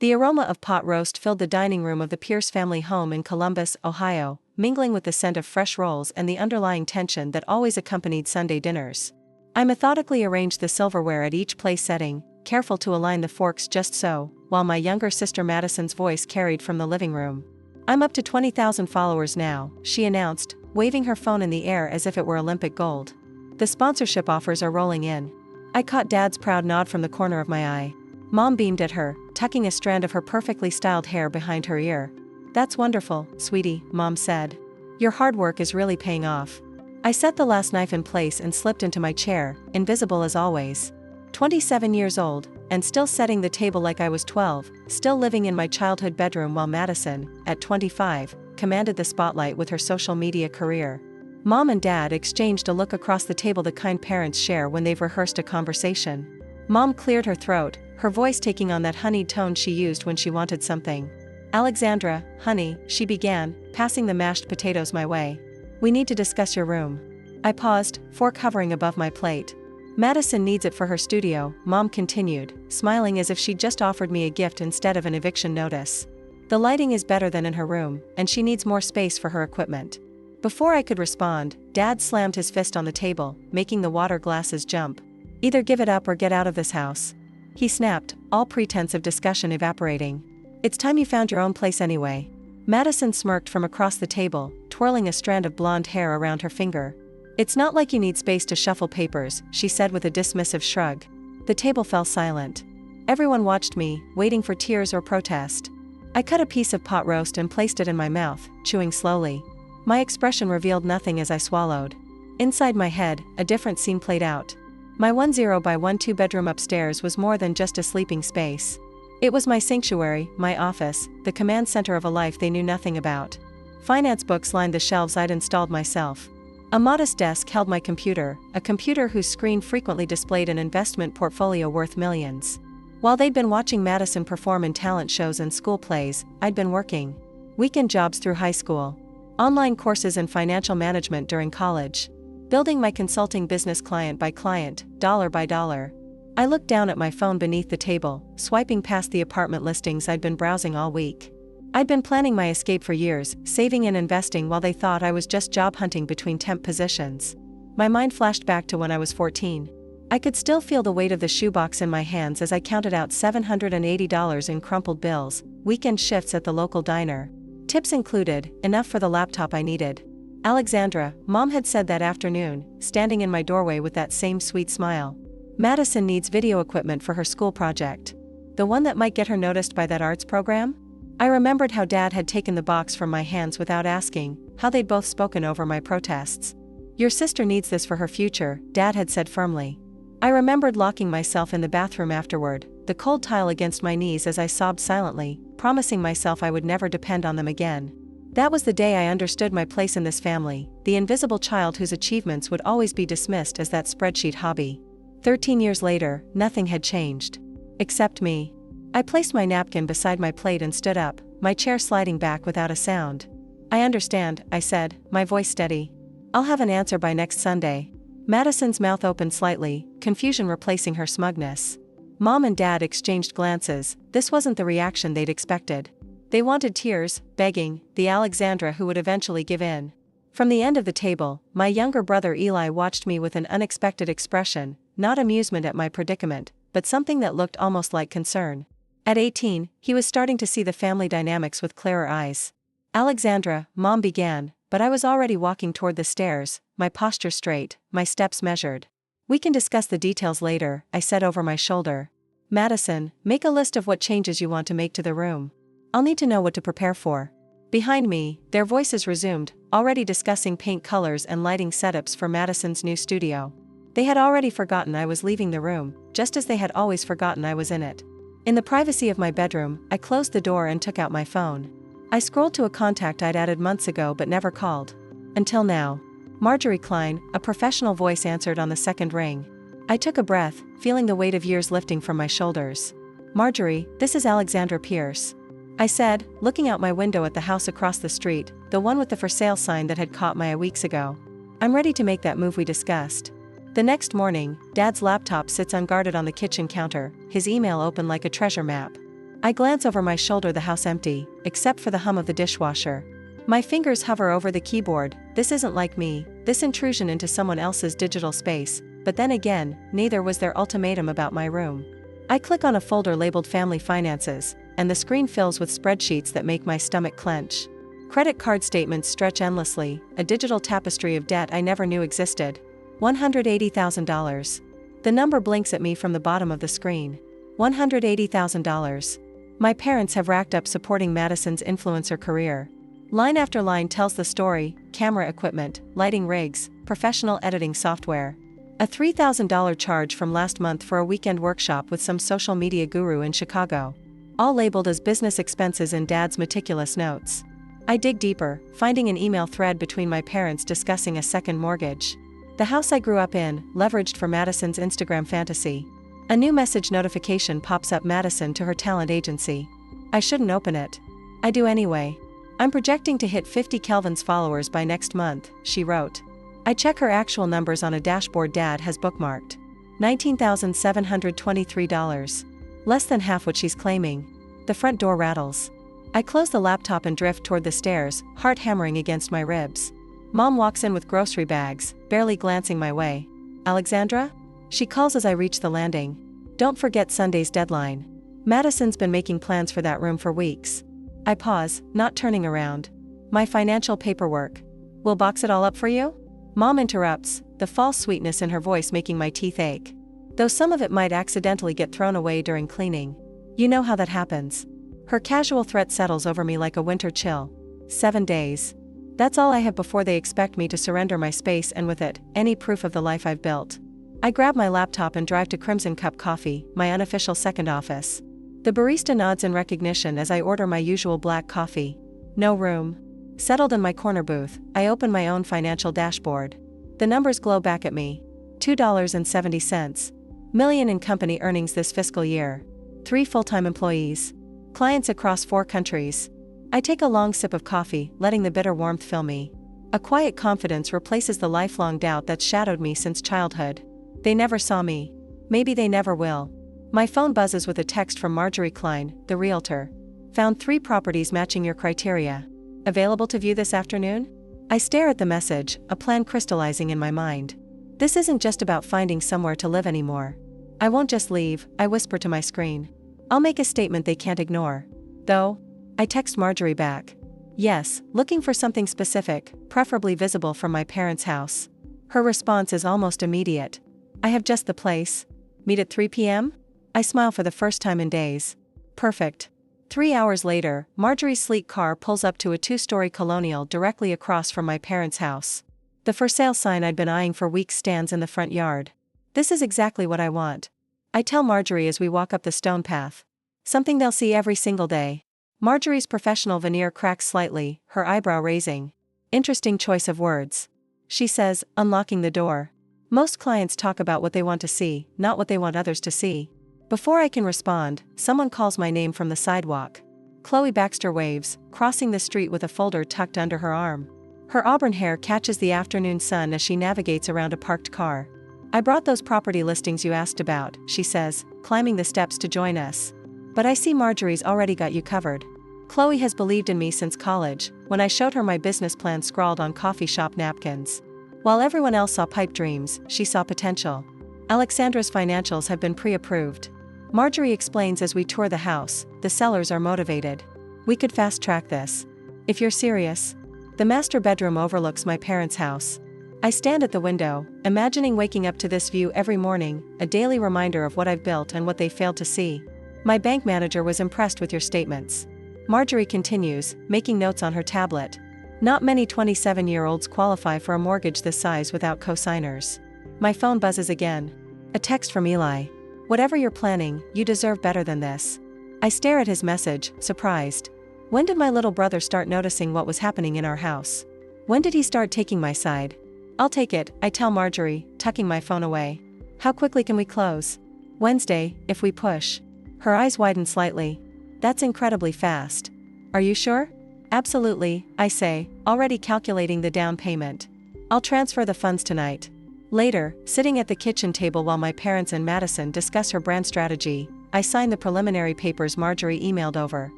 The aroma of pot roast filled the dining room of the Pierce family home in Columbus, Ohio, mingling with the scent of fresh rolls and the underlying tension that always accompanied Sunday dinners. I methodically arranged the silverware at each place setting, careful to align the forks just so, while my younger sister Madison's voice carried from the living room. "I'm up to 20,000 followers now," she announced, waving her phone in the air as if it were Olympic gold. "The sponsorship offers are rolling in." I caught Dad's proud nod from the corner of my eye. Mom beamed at her, tucking a strand of her perfectly styled hair behind her ear. "That's wonderful, sweetie," Mom said. "Your hard work is really paying off." I set the last knife in place and slipped into my chair, invisible as always. 27 years old, and still setting the table like I was 12, still living in my childhood bedroom while Madison, at 25, commanded the spotlight with her social media career. Mom and Dad exchanged a look across the table the kind parents share when they've rehearsed a conversation. Mom cleared her throat, her voice taking on that honeyed tone she used when she wanted something. "Alexandra, honey," she began, passing the mashed potatoes my way. "We need to discuss your room." I paused, fork hovering above my plate. "Madison needs it for her studio," Mom continued, smiling as if she'd just offered me a gift instead of an eviction notice. "The lighting is better than in her room, and she needs more space for her equipment." Before I could respond, Dad slammed his fist on the table, making the water glasses jump. "Either give it up or get out of this house," he snapped, all pretense of discussion evaporating. "It's time you found your own place anyway." Madison smirked from across the table, twirling a strand of blonde hair around her finger. "It's not like you need space to shuffle papers," she said with a dismissive shrug. The table fell silent. Everyone watched me, waiting for tears or protest. I cut a piece of pot roast and placed it in my mouth, chewing slowly. My expression revealed nothing as I swallowed. Inside my head, a different scene played out. My 10 by 12 bedroom upstairs was more than just a sleeping space. It was my sanctuary, my office, the command center of a life they knew nothing about. Finance books lined the shelves I'd installed myself. A modest desk held my computer, a computer whose screen frequently displayed an investment portfolio worth millions. While they'd been watching Madison perform in talent shows and school plays, I'd been working. Weekend jobs through high school. Online courses in financial management during college. Building my consulting business client by client, dollar by dollar. I looked down at my phone beneath the table, swiping past the apartment listings I'd been browsing all week. I'd been planning my escape for years, saving and investing while they thought I was just job hunting between temp positions. My mind flashed back to when I was 14. I could still feel the weight of the shoebox in my hands as I counted out $780 in crumpled bills, weekend shifts at the local diner. Tips included, enough for the laptop I needed. "Alexandra," Mom had said that afternoon, standing in my doorway with that same sweet smile. "Madison needs video equipment for her school project. The one that might get her noticed by that arts program?" I remembered how Dad had taken the box from my hands without asking, how they'd both spoken over my protests. "Your sister needs this for her future," Dad had said firmly. I remembered locking myself in the bathroom afterward, the cold tile against my knees as I sobbed silently, promising myself I would never depend on them again. That was the day I understood my place in this family, the invisible child whose achievements would always be dismissed as that spreadsheet hobby. 13 years later, nothing had changed. Except me. I placed my napkin beside my plate and stood up, my chair sliding back without a sound. "I understand," I said, my voice steady. "I'll have an answer by next Sunday." Madison's mouth opened slightly, confusion replacing her smugness. Mom and Dad exchanged glances. This wasn't the reaction they'd expected. They wanted tears, begging, the Alexandra who would eventually give in. From the end of the table, my younger brother Eli watched me with an unexpected expression, not amusement at my predicament, but something that looked almost like concern. At 18, he was starting to see the family dynamics with clearer eyes. "Alexandra," Mom began, but I was already walking toward the stairs, my posture straight, my steps measured. "We can discuss the details later," I said over my shoulder. "Madison, make a list of what changes you want to make to the room. I'll need to know what to prepare for." Behind me, their voices resumed, already discussing paint colors and lighting setups for Madison's new studio. They had already forgotten I was leaving the room, just as they had always forgotten I was in it. In the privacy of my bedroom, I closed the door and took out my phone. I scrolled to a contact I'd added months ago but never called. Until now. Marjorie Klein, a professional voice answered on the second ring. I took a breath, feeling the weight of years lifting from my shoulders. "Marjorie, this is Alexandra Pierce," I said, looking out my window at the house across the street, the one with the for sale sign that had caught my eye weeks ago. "I'm ready to make that move we discussed." The next morning, Dad's laptop sits unguarded on the kitchen counter, his email open like a treasure map. I glance over my shoulder, the house empty, except for the hum of the dishwasher. My fingers hover over the keyboard. This isn't like me, this intrusion into someone else's digital space, but then again, neither was their ultimatum about my room. I click on a folder labeled Family Finances, and the screen fills with spreadsheets that make my stomach clench. Credit card statements stretch endlessly, a digital tapestry of debt I never knew existed. $180,000. The number blinks at me from the bottom of the screen. $180,000. My parents have racked up supporting Madison's influencer career. Line after line tells the story: camera equipment, lighting rigs, professional editing software. A $3,000 charge from last month for a weekend workshop with some social media guru in Chicago. All labeled as business expenses in Dad's meticulous notes. I dig deeper, finding an email thread between my parents discussing a second mortgage. The house I grew up in, leveraged for Madison's Instagram fantasy. A new message notification pops up: Madison to her talent agency. I shouldn't open it. I do anyway. I'm projecting to hit 50 Kelvin's followers by next month, she wrote. I check her actual numbers on a dashboard Dad has bookmarked. $19,723. Less than half what she's claiming. The front door rattles. I close the laptop and drift toward the stairs, heart hammering against my ribs. Mom walks in with grocery bags, barely glancing my way. Alexandra? She calls as I reach the landing. Don't forget Sunday's deadline. Madison's been making plans for that room for weeks. I pause, not turning around. My financial paperwork. We'll box it all up for you? Mom interrupts, the false sweetness in her voice making my teeth ache. Though some of it might accidentally get thrown away during cleaning. You know how that happens. Her casual threat settles over me like a winter chill. 7 days. That's all I have before they expect me to surrender my space, and with it, any proof of the life I've built. I grab my laptop and drive to Crimson Cup Coffee, my unofficial second office. The barista nods in recognition as I order my usual black coffee. No room. Settled in my corner booth, I open my own financial dashboard. The numbers glow back at me. $2.70 million in company earnings this fiscal year. 3 full-time employees. Clients across 4 countries. I take a long sip of coffee, letting the bitter warmth fill me. A quiet confidence replaces the lifelong doubt that's shadowed me since childhood. They never saw me. Maybe they never will. My phone buzzes with a text from Marjorie Klein, the realtor. Found 3 properties matching your criteria. Available to view this afternoon? I stare at the message, a plan crystallizing in my mind. This isn't just about finding somewhere to live anymore. I won't just leave, I whisper to my screen. I'll make a statement they can't ignore. Though, I text Marjorie back. Yes, looking for something specific, preferably visible from my parents' house. Her response is almost immediate. I have just the place. Meet at 3 p.m.? I smile for the first time in days. Perfect. 3 hours later, Marjorie's sleek car pulls up to a 2-story colonial directly across from my parents' house. The for sale sign I'd been eyeing for weeks stands in the front yard. This is exactly what I want. I tell Marjorie as we walk up the stone path. Something they'll see every single day. Marjorie's professional veneer cracks slightly, her eyebrow raising. Interesting choice of words. She says, unlocking the door. Most clients talk about what they want to see, not what they want others to see. Before I can respond, someone calls my name from the sidewalk. Chloe Baxter waves, crossing the street with a folder tucked under her arm. Her auburn hair catches the afternoon sun as she navigates around a parked car. I brought those property listings you asked about, she says, climbing the steps to join us. But I see Marjorie's already got you covered. Chloe has believed in me since college, when I showed her my business plan scrawled on coffee shop napkins. While everyone else saw pipe dreams, she saw potential. Alexandra's financials have been pre-approved. Marjorie explains as we tour the house, the sellers are motivated. We could fast-track this. If you're serious. The master bedroom overlooks my parents' house. I stand at the window, imagining waking up to this view every morning, a daily reminder of what I've built and what they failed to see. My bank manager was impressed with your statements. Marjorie continues, making notes on her tablet. Not many 27-year-olds qualify for a mortgage this size without co-signers. My phone buzzes again. A text from Eli. Whatever you're planning, you deserve better than this. I stare at his message, surprised. When did my little brother start noticing what was happening in our house? When did he start taking my side? I'll take it, I tell Marjorie, tucking my phone away. How quickly can we close? Wednesday, if we push. Her eyes widen slightly. That's incredibly fast. Are you sure? Absolutely, I say, already calculating the down payment. I'll transfer the funds tonight. Later, sitting at the kitchen table while my parents and Madison discuss her brand strategy, I signed the preliminary papers Marjorie emailed over.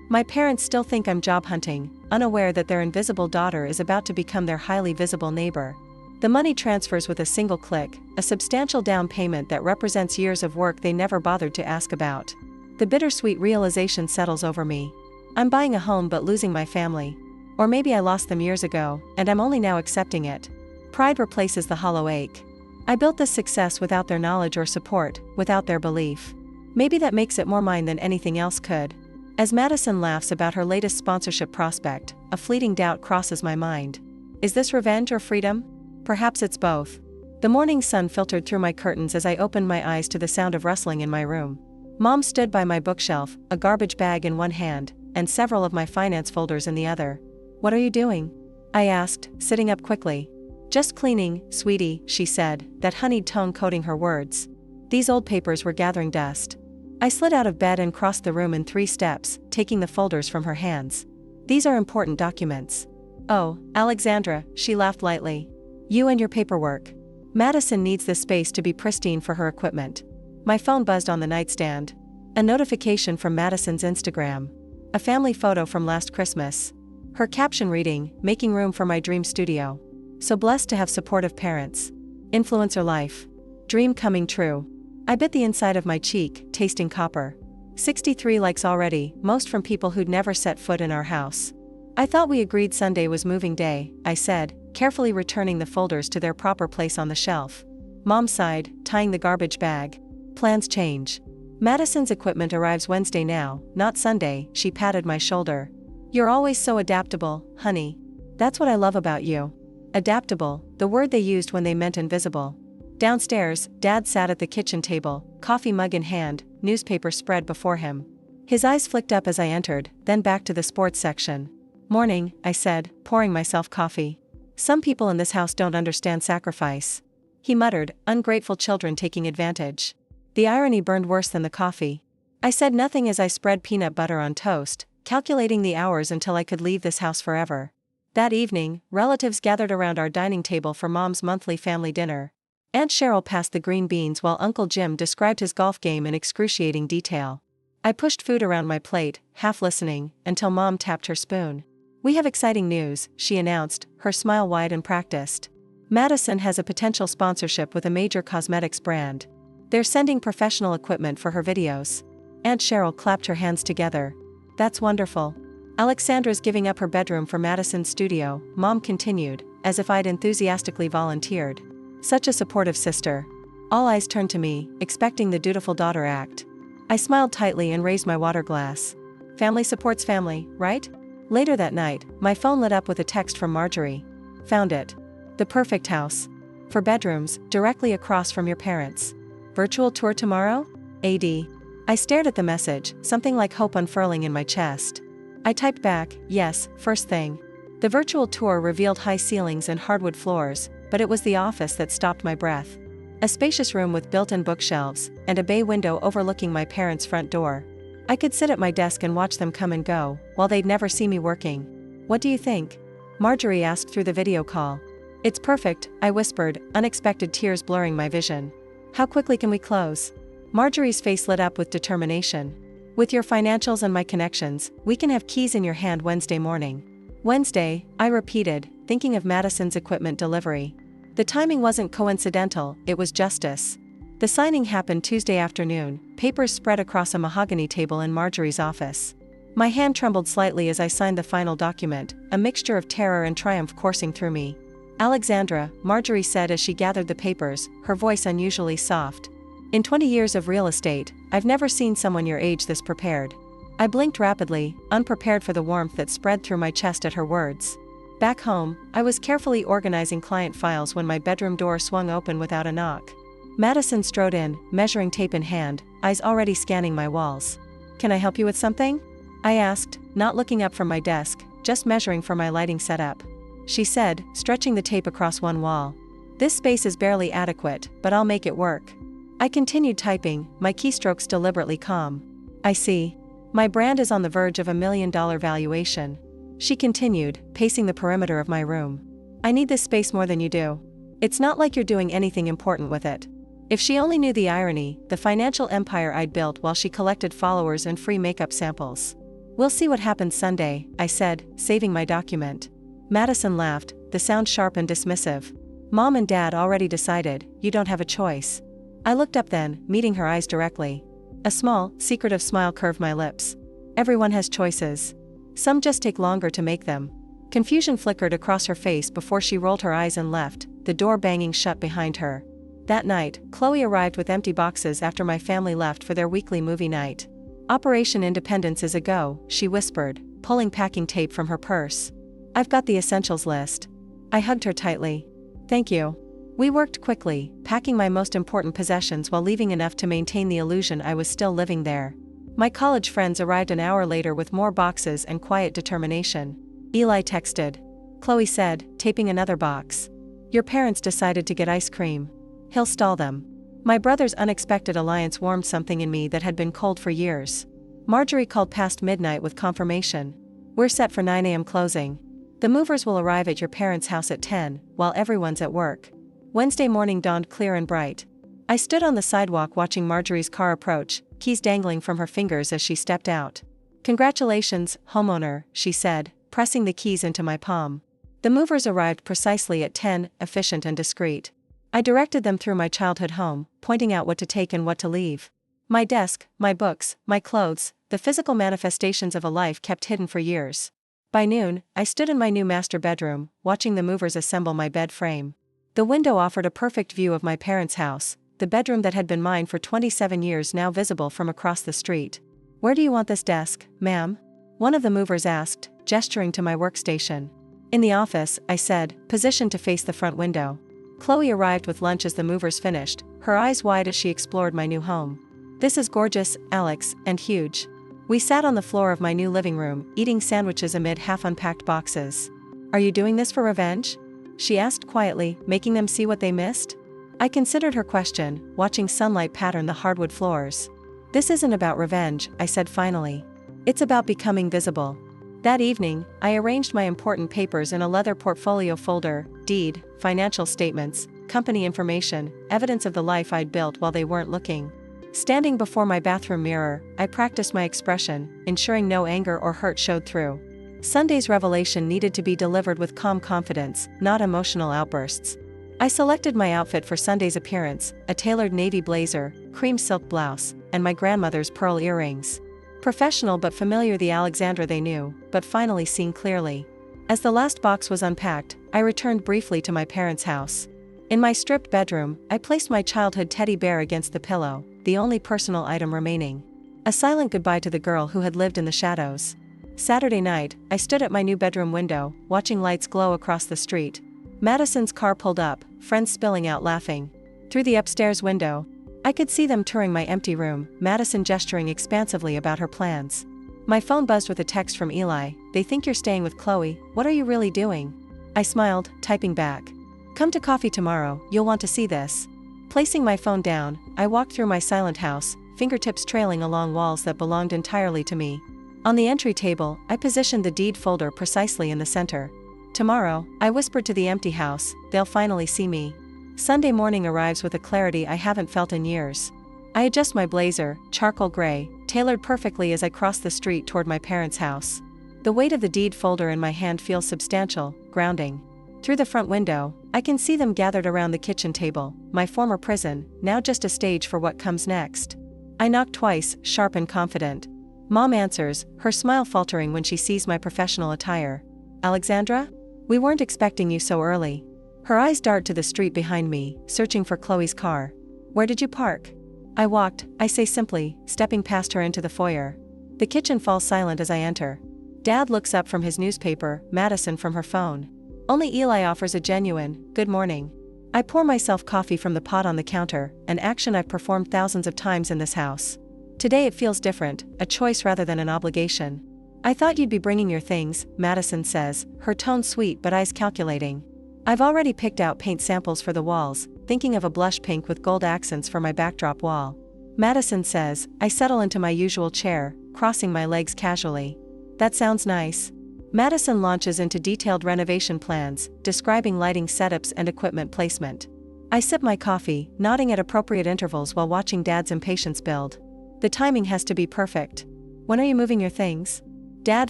My parents still think I'm job hunting, unaware that their invisible daughter is about to become their highly visible neighbor. The money transfers with a single click, a substantial down payment that represents years of work they never bothered to ask about. The bittersweet realization settles over me. I'm buying a home but losing my family. Or maybe I lost them years ago, and I'm only now accepting it. Pride replaces the hollow ache. I built this success without their knowledge or support, without their belief. Maybe that makes it more mine than anything else could. As Madison laughs about her latest sponsorship prospect, a fleeting doubt crosses my mind. Is this revenge or freedom? Perhaps it's both. The morning sun filtered through my curtains as I opened my eyes to the sound of rustling in my room. Mom stood by my bookshelf, a garbage bag in one hand, and several of my finance folders in the other. "What are you doing?" I asked, sitting up quickly. "Just cleaning, sweetie," she said, that honeyed tone coating her words. These old papers were gathering dust. I slid out of bed and crossed the room in 3 steps, taking the folders from her hands. "These are important documents." "Oh, Alexandra," she laughed lightly. "You and your paperwork." Madison needs this space to be pristine for her equipment. My phone buzzed on the nightstand. A notification from Madison's Instagram. A family photo from last Christmas. Her caption reading, "Making room for my dream studio. So blessed to have supportive parents. Influencer life. Dream coming true." I bit the inside of my cheek, tasting copper. 63 likes already, most from people who'd never set foot in our house. "I thought we agreed Sunday was moving day," I said, carefully returning the folders to their proper place on the shelf. Mom sighed, tying the garbage bag. "Plans change. Madison's equipment arrives Wednesday now, not Sunday," she patted my shoulder. "You're always so adaptable, honey. That's what I love about you." Adaptable, the word they used when they meant invisible. Downstairs, Dad sat at the kitchen table, coffee mug in hand, newspaper spread before him. His eyes flicked up as I entered, then back to the sports section. "Morning," I said, pouring myself coffee. "Some people in this house don't understand sacrifice." He muttered, "Ungrateful children taking advantage." The irony burned worse than the coffee. I said nothing as I spread peanut butter on toast, calculating the hours until I could leave this house forever. That evening, relatives gathered around our dining table for Mom's monthly family dinner. Aunt Cheryl passed the green beans while Uncle Jim described his golf game in excruciating detail. I pushed food around my plate, half listening, until Mom tapped her spoon. "We have exciting news," she announced, her smile wide and practiced. "Madison has a potential sponsorship with a major cosmetics brand. They're sending professional equipment for her videos." Aunt Cheryl clapped her hands together. "That's wonderful. Alexandra's giving up her bedroom for Madison's studio," Mom continued, as if I'd enthusiastically volunteered. Such a supportive sister. All eyes turned to me, expecting the dutiful daughter act. I smiled tightly and raised my water glass. Family supports family, right? Later that night, my phone lit up with a text from Marjorie. "Found it. The perfect house. For bedrooms, directly across from your parents. Virtual tour tomorrow? AD." I stared at the message, something like hope unfurling in my chest. I typed back, "Yes, first thing." The virtual tour revealed high ceilings and hardwood floors, but it was the office that stopped my breath. A spacious room with built-in bookshelves, and a bay window overlooking my parents' front door. I could sit at my desk and watch them come and go, while they'd never see me working. "What do you think?" Marjorie asked through the video call. "It's perfect," I whispered, unexpected tears blurring my vision. "How quickly can we close?" Marjorie's face lit up with determination. "With your financials and my connections, we can have keys in your hand Wednesday morning." "Wednesday," I repeated, thinking of Madison's equipment delivery. The timing wasn't coincidental, it was justice. The signing happened Tuesday afternoon, papers spread across a mahogany table in Marjorie's office. My hand trembled slightly as I signed the final document, a mixture of terror and triumph coursing through me. "Alexandra," Marjorie said as she gathered the papers, her voice unusually soft. "In 20 years of real estate, I've never seen someone your age this prepared." I blinked rapidly, unprepared for the warmth that spread through my chest at her words. Back home, I was carefully organizing client files when my bedroom door swung open without a knock. Madison strode in, measuring tape in hand, eyes already scanning my walls. "Can I help you with something?" I asked, not looking up from my desk, just measuring for my lighting setup. She said, stretching the tape across one wall. "This space is barely adequate, but I'll make it work." I continued typing, my keystrokes deliberately calm. "I see. My brand is on the verge of $1 million valuation." She continued, pacing the perimeter of my room. "I need this space more than you do. It's not like you're doing anything important with it." If she only knew the irony, the financial empire I'd built while she collected followers and free makeup samples. "We'll see what happens Sunday," I said, saving my document. Madison laughed, the sound sharp and dismissive. "Mom and Dad already decided, you don't have a choice." I looked up then, meeting her eyes directly. A small, secretive smile curved my lips. "Everyone has choices. Some just take longer to make them." Confusion flickered across her face before she rolled her eyes and left, the door banging shut behind her. That night, Chloe arrived with empty boxes after my family left for their weekly movie night. "Operation Independence is a go," she whispered, pulling packing tape from her purse. "I've got the essentials list." I hugged her tightly. "Thank you." We worked quickly, packing my most important possessions while leaving enough to maintain the illusion I was still living there. My college friends arrived an hour later with more boxes and quiet determination. Eli texted. Chloe said, taping another box. "Your parents decided to get ice cream. He'll stall them." My brother's unexpected alliance warmed something in me that had been cold for years. Marjorie called past midnight with confirmation. "We're set for 9 a.m. closing. The movers will arrive at your parents' house at 10, while everyone's at work." Wednesday morning dawned clear and bright. I stood on the sidewalk watching Marjorie's car approach, keys dangling from her fingers as she stepped out. "Congratulations, homeowner," she said, pressing the keys into my palm. The movers arrived precisely at 10, efficient and discreet. I directed them through my childhood home, pointing out what to take and what to leave. My desk, my books, my clothes, the physical manifestations of a life kept hidden for years. By noon, I stood in my new master bedroom, watching the movers assemble my bed frame. The window offered a perfect view of my parents' house, the bedroom that had been mine for 27 years now visible from across the street. "Where do you want this desk, ma'am?" one of the movers asked, gesturing to my workstation. "In the office," I said, positioned to face the front window. Chloe arrived with lunch as the movers finished, her eyes wide as she explored my new home. "This is gorgeous, Alex, and huge." We sat on the floor of my new living room, eating sandwiches amid half-unpacked boxes. "Are you doing this for revenge?" she asked quietly, making them see what they missed. I considered her question, watching sunlight pattern the hardwood floors. "This isn't about revenge," I said finally. "It's about becoming visible." That evening, I arranged my important papers in a leather portfolio folder: deed, financial statements, company information, evidence of the life I'd built while they weren't looking. Standing before my bathroom mirror, I practiced my expression, ensuring no anger or hurt showed through. Sunday's revelation needed to be delivered with calm confidence, not emotional outbursts. I selected my outfit for Sunday's appearance: a tailored navy blazer, cream silk blouse, and my grandmother's pearl earrings. Professional but familiar, the Alexandra they knew, but finally seen clearly. As the last box was unpacked, I returned briefly to my parents' house. In my stripped bedroom, I placed my childhood teddy bear against the pillow, the only personal item remaining. A silent goodbye to the girl who had lived in the shadows. Saturday night, I stood at my new bedroom window, watching lights glow across the street. Madison's car pulled up, friends spilling out laughing. Through the upstairs window, I could see them touring my empty room, Madison gesturing expansively about her plans. My phone buzzed with a text from Eli. "They think you're staying with Chloe, what are you really doing?" I smiled, typing back. "Come to coffee tomorrow, you'll want to see this." Placing my phone down, I walked through my silent house, fingertips trailing along walls that belonged entirely to me. On the entry table, I positioned the deed folder precisely in the center. "Tomorrow," I whispered to the empty house, "they'll finally see me." Sunday morning arrives with a clarity I haven't felt in years. I adjust my blazer, charcoal gray, tailored perfectly as I cross the street toward my parents' house. The weight of the deed folder in my hand feels substantial, grounding. Through the front window, I can see them gathered around the kitchen table, my former prison, now just a stage for what comes next. I knock twice, sharp and confident. Mom answers, her smile faltering when she sees my professional attire. "Alexandra? We weren't expecting you so early." Her eyes dart to the street behind me, searching for Chloe's car. "Where did you park?" "I walked," I say simply, stepping past her into the foyer. The kitchen falls silent as I enter. Dad looks up from his newspaper, Madison from her phone. Only Eli offers a genuine, "Good morning." I pour myself coffee from the pot on the counter, an action I've performed thousands of times in this house. Today it feels different, a choice rather than an obligation. "I thought you'd be bringing your things," Madison says, her tone sweet but eyes calculating. I've already picked out paint samples for the walls, thinking of a blush pink with gold accents for my backdrop wall. Madison says, I settle into my usual chair, crossing my legs casually. "That sounds nice." Madison launches into detailed renovation plans, describing lighting setups and equipment placement. I sip my coffee, nodding at appropriate intervals while watching Dad's impatience build. The timing has to be perfect. When are you moving your things? Dad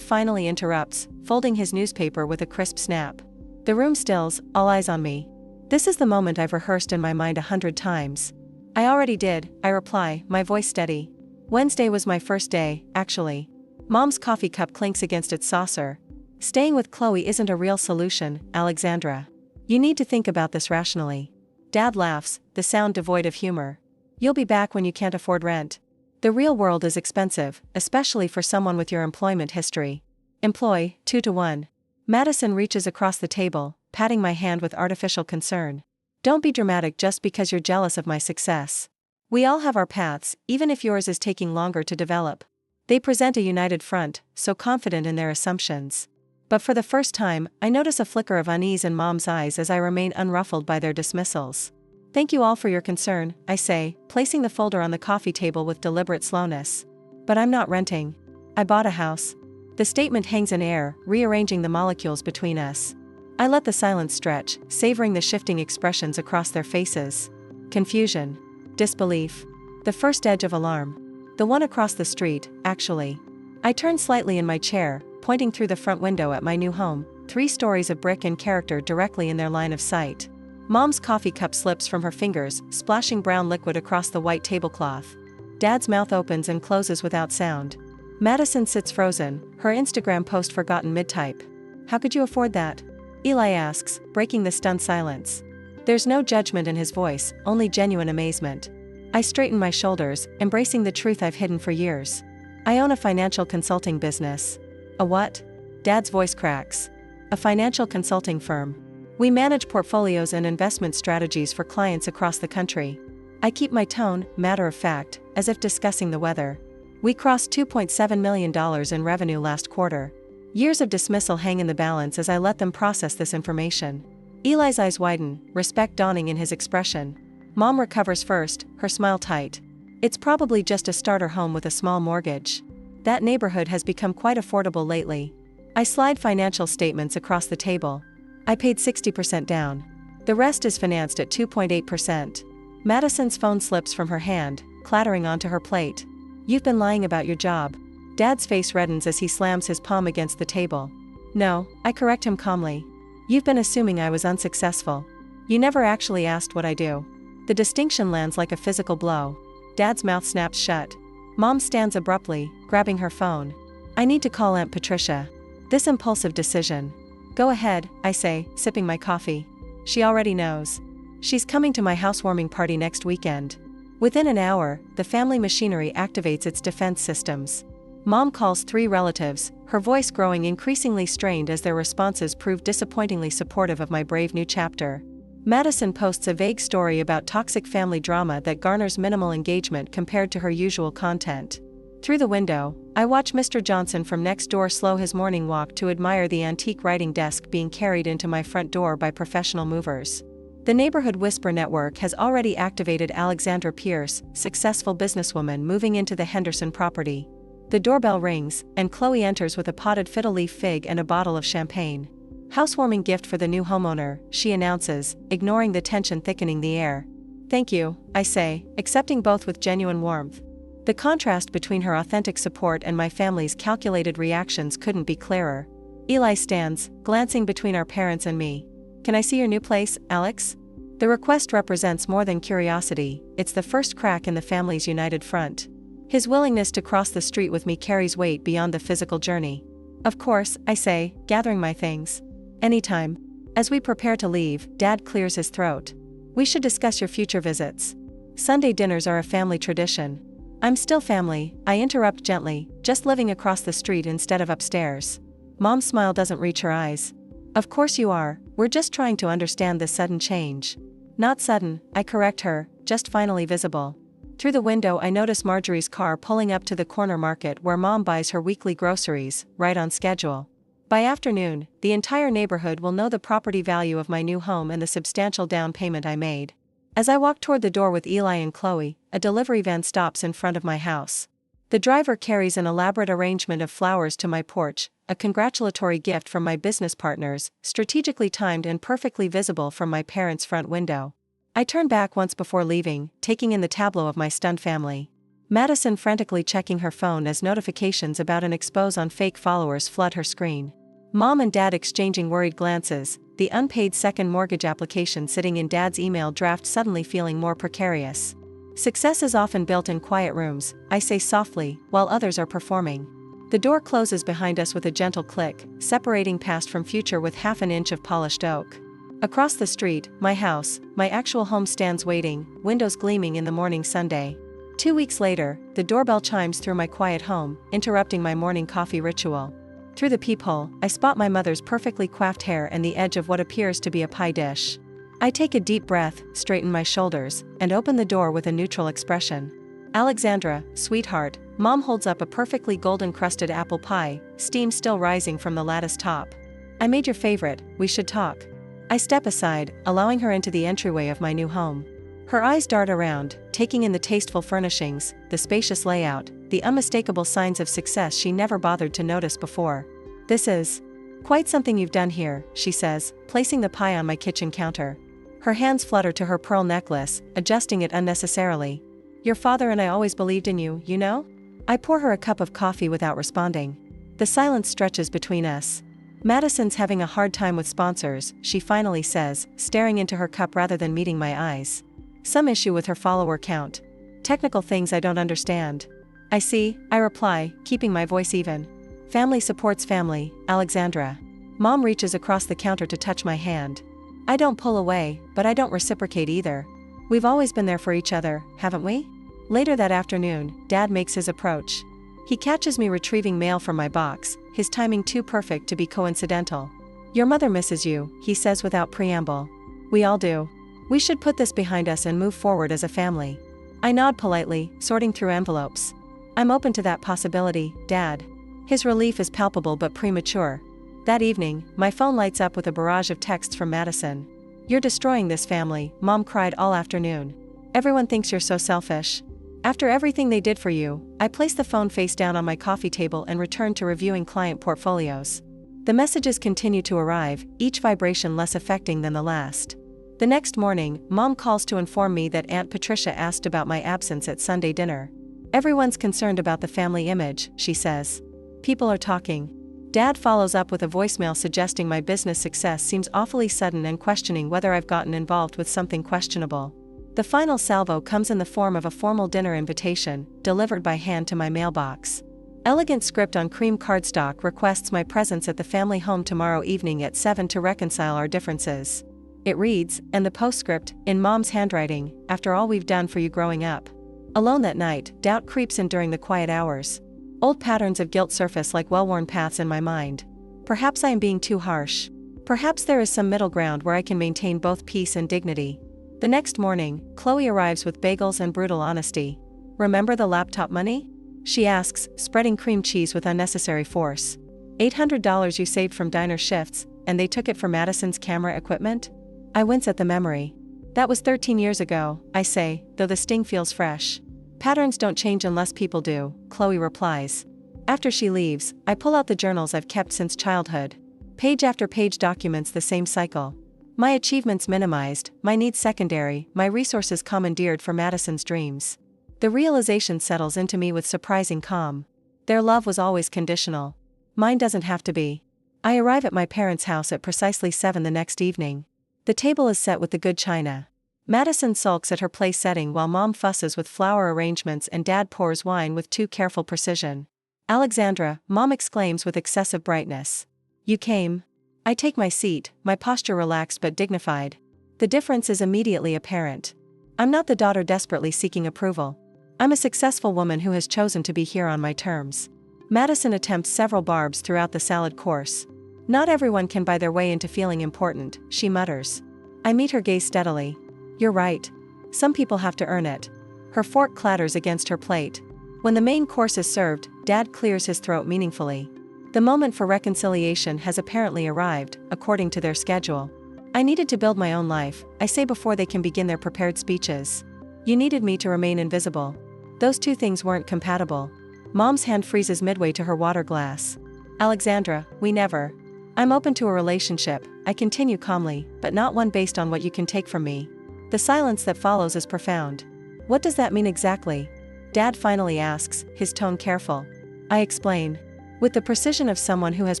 finally interrupts, folding his newspaper with a crisp snap. The room stills, all eyes on me. This is the moment I've rehearsed in my mind 100 times. I already did, I reply, my voice steady. Wednesday was my first day, actually. Mom's coffee cup clinks against its saucer. Staying with Chloe isn't a real solution, Alexandra. You need to think about this rationally. Dad laughs, the sound devoid of humor. You'll be back when you can't afford rent. The real world is expensive, especially for someone with your employment history. Employ, 2 to 1. Madison reaches across the table, patting my hand with artificial concern. Don't be dramatic just because you're jealous of my success. We all have our paths, even if yours is taking longer to develop. They present a united front, so confident in their assumptions. But for the first time, I notice a flicker of unease in Mom's eyes as I remain unruffled by their dismissals. Thank you all for your concern, I say, placing the folder on the coffee table with deliberate slowness. But I'm not renting. I bought a house. The statement hangs in air, rearranging the molecules between us. I let the silence stretch, savoring the shifting expressions across their faces. Confusion. Disbelief. The first edge of alarm. The one across the street, actually. I turn slightly in my chair, pointing through the front window at my new home, 3 stories of brick and character directly in their line of sight. Mom's coffee cup slips from her fingers, splashing brown liquid across the white tablecloth. Dad's mouth opens and closes without sound. Madison sits frozen, her Instagram post forgotten mid-type. How could you afford that? Eli asks, breaking the stunned silence. There's no judgment in his voice, only genuine amazement. I straighten my shoulders, embracing the truth I've hidden for years. I own a financial consulting business. A what? Dad's voice cracks. A financial consulting firm. We manage portfolios and investment strategies for clients across the country. I keep my tone, matter of fact, as if discussing the weather. We crossed $2.7 million in revenue last quarter. Years of dismissal hang in the balance as I let them process this information. Eli's eyes widen, respect dawning in his expression. Mom recovers first, her smile tight. It's probably just a starter home with a small mortgage. That neighborhood has become quite affordable lately. I slide financial statements across the table. I paid 60% down. The rest is financed at 2.8%. Madison's phone slips from her hand, clattering onto her plate. You've been lying about your job. Dad's face reddens as he slams his palm against the table. No, I correct him calmly. You've been assuming I was unsuccessful. You never actually asked what I do. The distinction lands like a physical blow. Dad's mouth snaps shut. Mom stands abruptly, grabbing her phone. I need to call Aunt Patricia. This impulsive decision. Go ahead, I say, sipping my coffee. She already knows. She's coming to my housewarming party next weekend. Within an hour, the family machinery activates its defense systems. Mom calls 3 relatives, her voice growing increasingly strained as their responses prove disappointingly supportive of my brave new chapter. Madison posts a vague story about toxic family drama that garners minimal engagement compared to her usual content. Through the window, I watch Mr. Johnson from next door slow his morning walk to admire the antique writing desk being carried into my front door by professional movers. The Neighborhood Whisper Network has already activated Alexandra Pierce, successful businesswoman moving into the Henderson property. The doorbell rings, and Chloe enters with a potted fiddle leaf fig and a bottle of champagne. Housewarming gift for the new homeowner, she announces, ignoring the tension thickening the air. Thank you, I say, accepting both with genuine warmth. The contrast between her authentic support and my family's calculated reactions couldn't be clearer. Eli stands, glancing between our parents and me. Can I see your new place, Alex? The request represents more than curiosity, it's the first crack in the family's united front. His willingness to cross the street with me carries weight beyond the physical journey. Of course, I say, gathering my things. Anytime. As we prepare to leave, Dad clears his throat. We should discuss your future visits. Sunday dinners are a family tradition. I'm still family, I interrupt gently, just living across the street instead of upstairs. Mom's smile doesn't reach her eyes. Of course you are, we're just trying to understand this sudden change. Not sudden, I correct her, just finally visible. Through the window I notice Marjorie's car pulling up to the corner market where Mom buys her weekly groceries, right on schedule. By afternoon, the entire neighborhood will know the property value of my new home and the substantial down payment I made. As I walk toward the door with Eli and Chloe, a delivery van stops in front of my house. The driver carries an elaborate arrangement of flowers to my porch, a congratulatory gift from my business partners, strategically timed and perfectly visible from my parents' front window. I turn back once before leaving, taking in the tableau of my stunned family. Madison frantically checking her phone as notifications about an expose on fake followers flood her screen. Mom and Dad exchanging worried glances, the unpaid second mortgage application sitting in Dad's email draft suddenly feeling more precarious. Success is often built in quiet rooms, I say softly, while others are performing. The door closes behind us with a gentle click, separating past from future with half an inch of polished oak. Across the street, my house, my actual home stands waiting, windows gleaming in the morning Sunday. 2 weeks later, the doorbell chimes through my quiet home, interrupting my morning coffee ritual. Through the peephole, I spot my mother's perfectly coiffed hair and the edge of what appears to be a pie dish. I take a deep breath, straighten my shoulders, and open the door with a neutral expression. Alexandra, sweetheart, Mom holds up a perfectly golden-crusted apple pie, steam still rising from the lattice top. I made your favorite, we should talk. I step aside, allowing her into the entryway of my new home. Her eyes dart around, taking in the tasteful furnishings, the spacious layout, the unmistakable signs of success she never bothered to notice before. This is quite something you've done here, she says, placing the pie on my kitchen counter. Her hands flutter to her pearl necklace, adjusting it unnecessarily. Your father and I always believed in you, you know? I pour her a cup of coffee without responding. The silence stretches between us. Madison's having a hard time with sponsors, she finally says, staring into her cup rather than meeting my eyes. Some issue with her follower count. Technical things I don't understand. I see, I reply, keeping my voice even. Family supports family, Alexandra. Mom reaches across the counter to touch my hand. I don't pull away, but I don't reciprocate either. We've always been there for each other, haven't we? Later that afternoon, Dad makes his approach. He catches me retrieving mail from my box, his timing too perfect to be coincidental. Your mother misses you, he says without preamble. We all do. We should put this behind us and move forward as a family. I nod politely, sorting through envelopes. I'm open to that possibility, Dad. His relief is palpable but premature. That evening, my phone lights up with a barrage of texts from Madison. You're destroying this family, Mom cried all afternoon. Everyone thinks you're so selfish. After everything they did for you, I place the phone face down on my coffee table and return to reviewing client portfolios. The messages continue to arrive, each vibration less affecting than the last. The next morning, Mom calls to inform me that Aunt Patricia asked about my absence at Sunday dinner. Everyone's concerned about the family image, she says. People are talking. Dad follows up with a voicemail suggesting my business success seems awfully sudden and questioning whether I've gotten involved with something questionable. The final salvo comes in the form of a formal dinner invitation, delivered by hand to my mailbox. Elegant script on cream cardstock requests my presence at the family home tomorrow evening at 7 to reconcile our differences. It reads, and the postscript, in Mom's handwriting, after all we've done for you growing up. Alone that night, doubt creeps in during the quiet hours. Old patterns of guilt surface like well-worn paths in my mind. Perhaps I am being too harsh. Perhaps there is some middle ground where I can maintain both peace and dignity. The next morning, Chloe arrives with bagels and brutal honesty. Remember the laptop money? She asks, spreading cream cheese with unnecessary force. $800 you saved from diner shifts, and they took it for Madison's camera equipment? I wince at the memory. That was 13 years ago, I say, though the sting feels fresh. Patterns don't change unless people do, Chloe replies. After she leaves, I pull out the journals I've kept since childhood. Page after page documents the same cycle. My achievements minimized, my needs secondary, my resources commandeered for Madison's dreams. The realization settles into me with surprising calm. Their love was always conditional. Mine doesn't have to be. I arrive at my parents' house at precisely 7 the next evening. The table is set with the good china. Madison sulks at her place setting while Mom fusses with flower arrangements and Dad pours wine with too careful precision. Alexandra, Mom exclaims with excessive brightness. You came. I take my seat, my posture relaxed but dignified. The difference is immediately apparent. I'm not the daughter desperately seeking approval. I'm a successful woman who has chosen to be here on my terms. Madison attempts several barbs throughout the salad course. Not everyone can buy their way into feeling important, she mutters. I meet her gaze steadily. You're right. Some people have to earn it. Her fork clatters against her plate. When the main course is served, Dad clears his throat meaningfully. The moment for reconciliation has apparently arrived, according to their schedule. I needed to build my own life, I say before they can begin their prepared speeches. You needed me to remain invisible. Those two things weren't compatible. Mom's hand freezes midway to her water glass. Alexandra, we never. I'm open to a relationship, I continue calmly, but not one based on what you can take from me. The silence that follows is profound. What does that mean exactly? Dad finally asks, his tone careful. I explain. With the precision of someone who has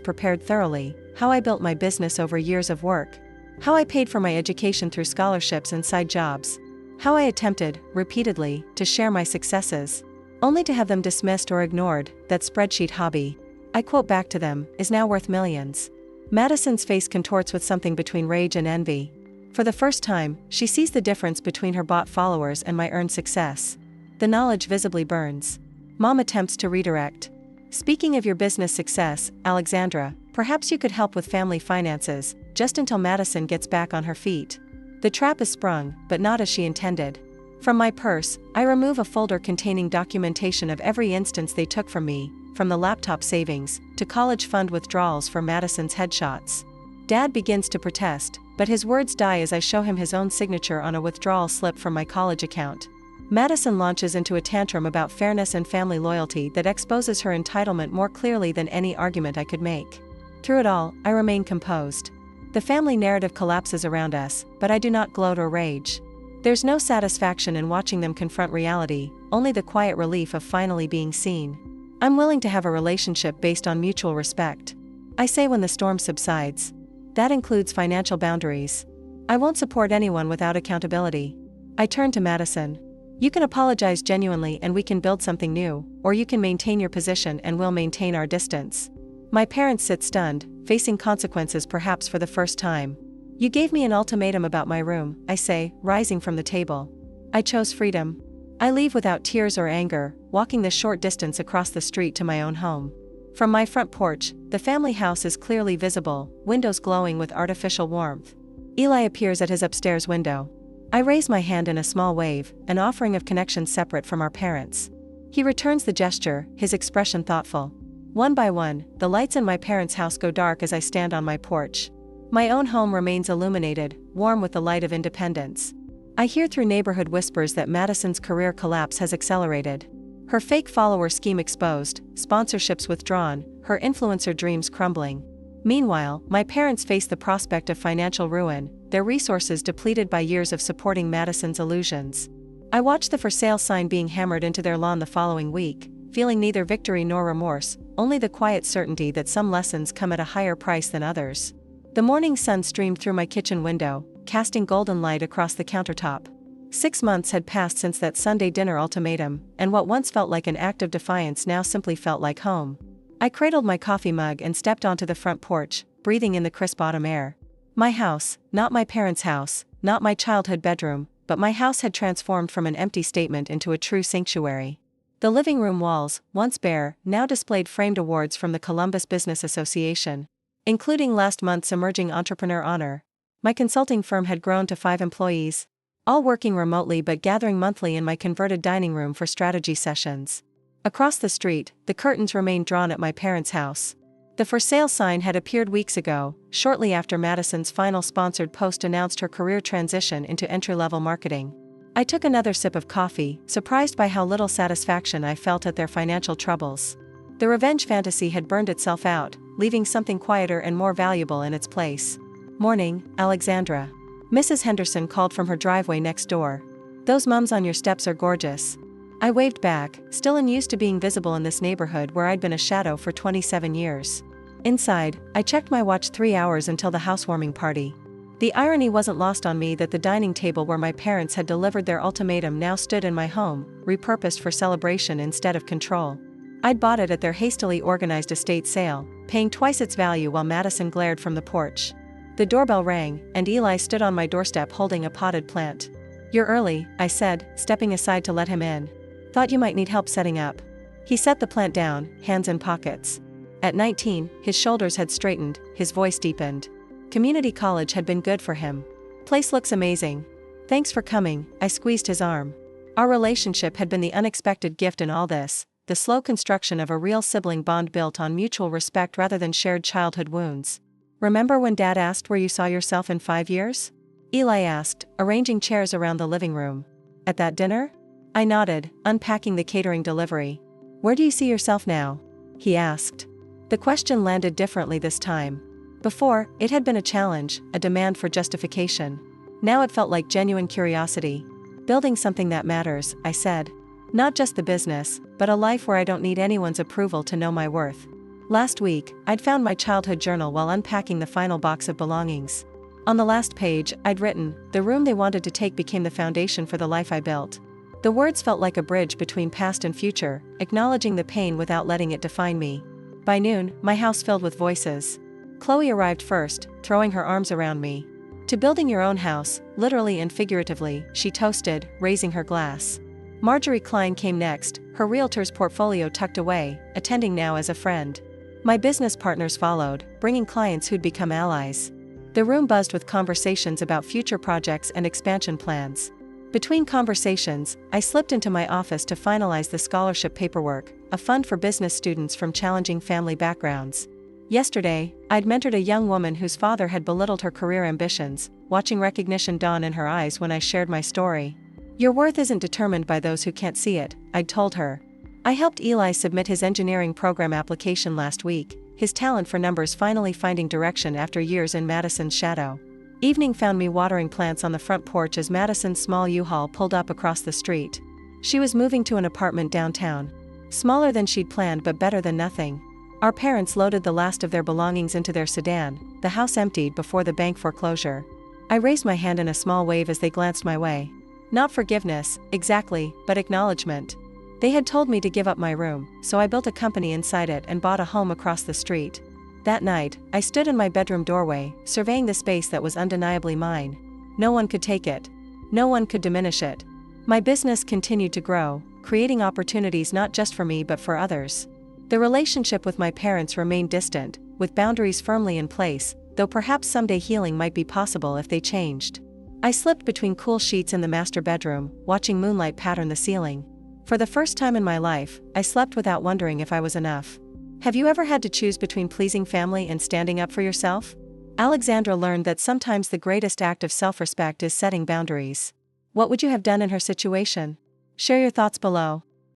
prepared thoroughly, how I built my business over years of work. How I paid for my education through scholarships and side jobs. How I attempted, repeatedly, to share my successes. Only to have them dismissed or ignored. That spreadsheet hobby, I quote back to them, is now worth millions. Madison's face contorts with something between rage and envy. For the first time, she sees the difference between her bought followers and my earned success. The knowledge visibly burns. Mom attempts to redirect. Speaking of your business success, Alexandra, perhaps you could help with family finances, just until Madison gets back on her feet. The trap is sprung, but not as she intended. From my purse, I remove a folder containing documentation of every instance they took from me, from the laptop savings, to college fund withdrawals for Madison's headshots. Dad begins to protest, but his words die as I show him his own signature on a withdrawal slip from my college account. Madison launches into a tantrum about fairness and family loyalty that exposes her entitlement more clearly than any argument I could make. Through it all, I remain composed. The family narrative collapses around us, but I do not gloat or rage. There's no satisfaction in watching them confront reality, only the quiet relief of finally being seen. I'm willing to have a relationship based on mutual respect. I say when the storm subsides. That includes financial boundaries. I won't support anyone without accountability. I turn to Madison. You can apologize genuinely and we can build something new, or you can maintain your position and we'll maintain our distance. My parents sit stunned, facing consequences perhaps for the first time. You gave me an ultimatum about my room, I say, rising from the table. I chose freedom. I leave without tears or anger, walking the short distance across the street to my own home. From my front porch, the family house is clearly visible, windows glowing with artificial warmth. Eli appears at his upstairs window. I raise my hand in a small wave, an offering of connection separate from our parents. He returns the gesture, his expression thoughtful. One by one, the lights in my parents' house go dark as I stand on my porch. My own home remains illuminated, warm with the light of independence. I hear through neighborhood whispers that Madison's career collapse has accelerated. Her fake follower scheme exposed, sponsorships withdrawn, her influencer dreams crumbling. Meanwhile, my parents face the prospect of financial ruin, their resources depleted by years of supporting Madison's illusions. I watch the for sale sign being hammered into their lawn the following week, feeling neither victory nor remorse, only the quiet certainty that some lessons come at a higher price than others. The morning sun streamed through my kitchen window, casting golden light across the countertop. 6 months had passed since that Sunday dinner ultimatum, and what once felt like an act of defiance now simply felt like home. I cradled my coffee mug and stepped onto the front porch, breathing in the crisp autumn air. My house, not my parents' house, not my childhood bedroom, but my house had transformed from an empty statement into a true sanctuary. The living room walls, once bare, now displayed framed awards from the Columbus Business Association, including last month's Emerging Entrepreneur Honor. My consulting firm had grown to 5 employees, all working remotely but gathering monthly in my converted dining room for strategy sessions. Across the street, the curtains remained drawn at my parents' house. The for sale sign had appeared weeks ago, shortly after Madison's final sponsored post announced her career transition into entry-level marketing. I took another sip of coffee, surprised by how little satisfaction I felt at their financial troubles. The revenge fantasy had burned itself out, leaving something quieter and more valuable in its place. Morning, Alexandra. Mrs. Henderson called from her driveway next door. Those mums on your steps are gorgeous. I waved back, still unused to being visible in this neighborhood where I'd been a shadow for 27 years. Inside, I checked my watch 3 hours until the housewarming party. The irony wasn't lost on me that the dining table where my parents had delivered their ultimatum now stood in my home, repurposed for celebration instead of control. I'd bought it at their hastily organized estate sale, paying twice its value while Madison glared from the porch. The doorbell rang, and Eli stood on my doorstep holding a potted plant. "You're early," I said, stepping aside to let him in. "Thought you might need help setting up." He set the plant down, hands in pockets. At 19, his shoulders had straightened, his voice deepened. Community college had been good for him. "Place looks amazing." "Thanks for coming," I squeezed his arm. Our relationship had been the unexpected gift in all this, the slow construction of a real sibling bond built on mutual respect rather than shared childhood wounds. "Remember when Dad asked where you saw yourself in 5 years?" Eli asked, arranging chairs around the living room. "At that dinner?" I nodded, unpacking the catering delivery. "Where do you see yourself now?" he asked. The question landed differently this time. Before, it had been a challenge, a demand for justification. Now it felt like genuine curiosity. Building something that matters, I said. Not just the business, but a life where I don't need anyone's approval to know my worth. Last week, I'd found my childhood journal while unpacking the final box of belongings. On the last page, I'd written, "The room they wanted to take became the foundation for the life I built." The words felt like a bridge between past and future, acknowledging the pain without letting it define me. By noon, my house filled with voices. Chloe arrived first, throwing her arms around me. "To building your own house, literally and figuratively," she toasted, raising her glass. Marjorie Klein came next, her realtor's portfolio tucked away, attending now as a friend. My business partners followed, bringing clients who'd become allies. The room buzzed with conversations about future projects and expansion plans. Between conversations, I slipped into my office to finalize the scholarship paperwork, a fund for business students from challenging family backgrounds. Yesterday, I'd mentored a young woman whose father had belittled her career ambitions, watching recognition dawn in her eyes when I shared my story. "Your worth isn't determined by those who can't see it," I'd told her. I helped Eli submit his engineering program application last week, his talent for numbers finally finding direction after years in Madison's shadow. Evening found me watering plants on the front porch as Madison's small U-Haul pulled up across the street. She was moving to an apartment downtown. Smaller than she'd planned but better than nothing. Our parents loaded the last of their belongings into their sedan, the house emptied before the bank foreclosure. I raised my hand in a small wave as they glanced my way. Not forgiveness, exactly, but acknowledgement. They had told me to give up my room, so I built a company inside it and bought a home across the street. That night, I stood in my bedroom doorway, surveying the space that was undeniably mine. No one could take it. No one could diminish it. My business continued to grow, creating opportunities not just for me but for others. The relationship with my parents remained distant, with boundaries firmly in place, though perhaps someday healing might be possible if they changed. I slipped between cool sheets in the master bedroom, watching moonlight pattern the ceiling. For the first time in my life, I slept without wondering if I was enough. Have you ever had to choose between pleasing family and standing up for yourself? Alexandra learned that sometimes the greatest act of self-respect is setting boundaries. What would you have done in her situation? Share your thoughts below.